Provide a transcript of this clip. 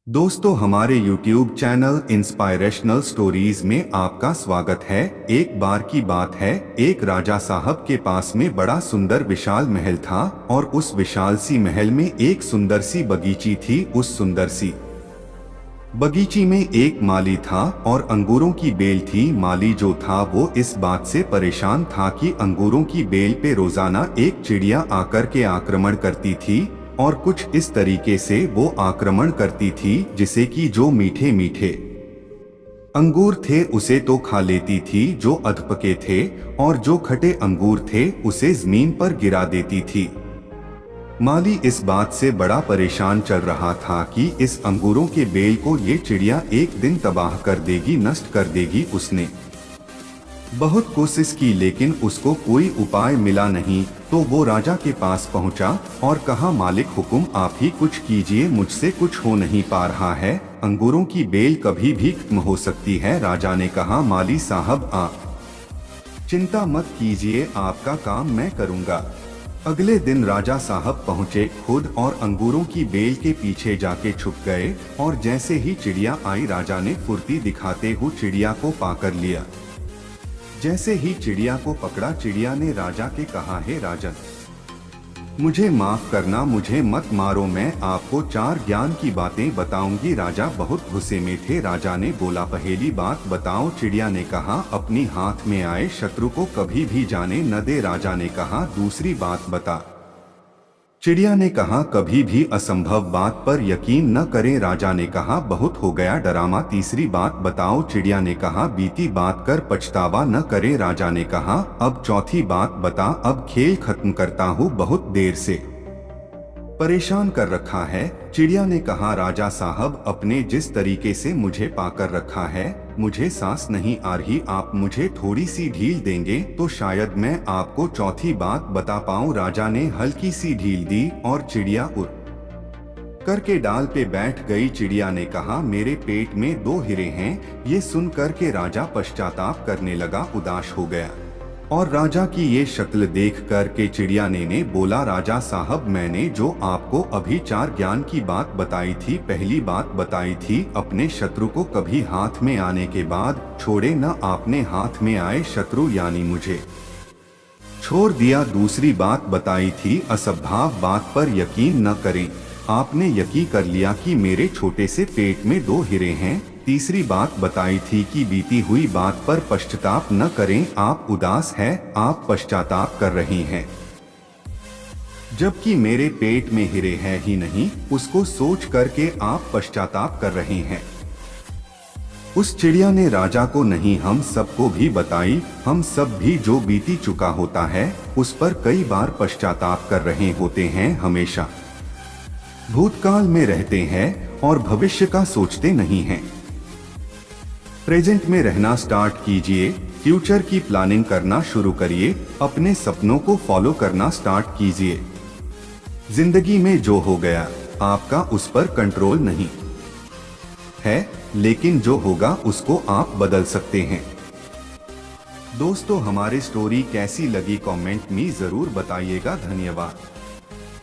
दोस्तों, हमारे YouTube channel inspirational stories में आपका स्वागत है। एक बार की बात है, एक राजा साहब के पास में बड़ा सुंदर विशाल महल था और उस विशाल सी महल में एक सुंदर सी बगीची थी। उस सुंदर सी बगीची में एक माली था और अंगूरों की बेल थी। माली जो था वो इस बात से परेशान था कि अंगूरों की बेल पे रोजाना एक चिड़िया आकर के आक्रमण करती थी और कुछ इस तरीके से वो आक्रमण करती थी जिसे कि जो मीठे मीठे अंगूर थे उसे तो खा लेती थी, जो अधपके थे, और जो खट्टे अंगूर थे उसे जमीन पर गिरा देती थी। माली इस बात से बड़ा परेशान चल रहा था कि इस अंगूरों के बेल को ये चिड़िया एक दिन तबाह कर देगी, नष्ट कर देगी। उसने बहुत कोशिश की लेकिन उसको कोई उपाय मिला नहीं। तो वो राजा के पास पहुंचा और कहा, मालिक हुकुम, आप ही कुछ कीजिए, मुझसे कुछ हो नहीं पा रहा है। अंगूरों की बेल कभी भी खत्म हो सकती है। राजा ने कहा, माली साहब, आप चिंता मत कीजिए, आपका काम मैं करूंगा। अगले दिन राजा साहब पहुंचे खुद और अंगूरों की बेल के पीछे जाके छुप गए और जैसे ही चिड़िया आई, राजा ने फुर्ती दिखाते हुए चिड़िया को पाकर लिया। जैसे ही चिड़िया को पकड़ा, चिड़िया ने राजा के कहा, हे राजन, मुझे माफ करना, मुझे मत मारो, मैं आपको 4 ज्ञान की बातें बताऊंगी। राजा बहुत गुस्से में थे। राजा ने बोला, पहली बात बताओ। चिड़िया ने कहा, अपनी हाथ में आए शत्रु को कभी भी जाने न दे। राजा ने कहा, दूसरी बात बता। चिड़िया ने कहा, कभी भी असंभव बात पर यकीन न करें। राजा ने कहा, बहुत हो गया ड्रामा, तीसरी बात बताओ। चिड़िया ने कहा, बीती बात कर पछतावा न करे। राजा ने कहा, अब चौथी बात बता, अब खेल खत्म करता हूँ, बहुत देर से परेशान कर रखा है। चिड़िया ने कहा, राजा साहब, अपने जिस तरीके से मुझे पाकर रखा है मुझे सांस नहीं आ रही, आप मुझे थोड़ी सी ढील देंगे तो शायद मैं आपको चौथी बात बता पाऊं। राजा ने हल्की सी ढील दी और चिड़िया उड़ करके डाल पे बैठ गई। चिड़िया ने कहा, मेरे पेट में 2 हीरे हैं। ये सुन करके राजा पश्चाताप करने लगा, उदास हो गया। और राजा की ये शक्ल देख कर के चिड़िया ने बोला, राजा साहब, मैंने जो आपको अभी 4 ज्ञान की बात बताई थी, पहली बात बताई थी अपने शत्रु को कभी हाथ में आने के बाद छोड़े न, आपने हाथ में आए शत्रु यानी मुझे छोड़ दिया। दूसरी बात बताई थी असंभव बात पर यकीन न करें, आपने यकीन कर लिया कि मेरे छोटे से पेट में 2 हीरे हैं। तीसरी बात बताई थी कि बीती हुई बात पर पश्चाताप न करें, आप उदास हैं, आप पश्चाताप कर रही हैं, जबकि मेरे पेट में हीरे हैं ही नहीं, उसको सोच करके आप पश्चाताप कर रही हैं। उस चिड़िया ने राजा को नहीं, हम सबको भी बताई। हम सब भी जो बीती चुका होता है उस पर कई बार पश्चाताप कर रहे होते हैं, हमेशा भूतकाल में रहते हैं और भविष्य का सोचते नहीं हैं। प्रेजेंट में रहना स्टार्ट कीजिए, फ्यूचर की प्लानिंग करना शुरू करिए, अपने सपनों को फॉलो करना स्टार्ट कीजिए। जिंदगी में जो हो गया आपका उस पर कंट्रोल नहीं है, लेकिन जो होगा उसको आप बदल सकते हैं। दोस्तों, हमारी स्टोरी कैसी लगी कमेंट में जरूर बताइएगा। धन्यवाद।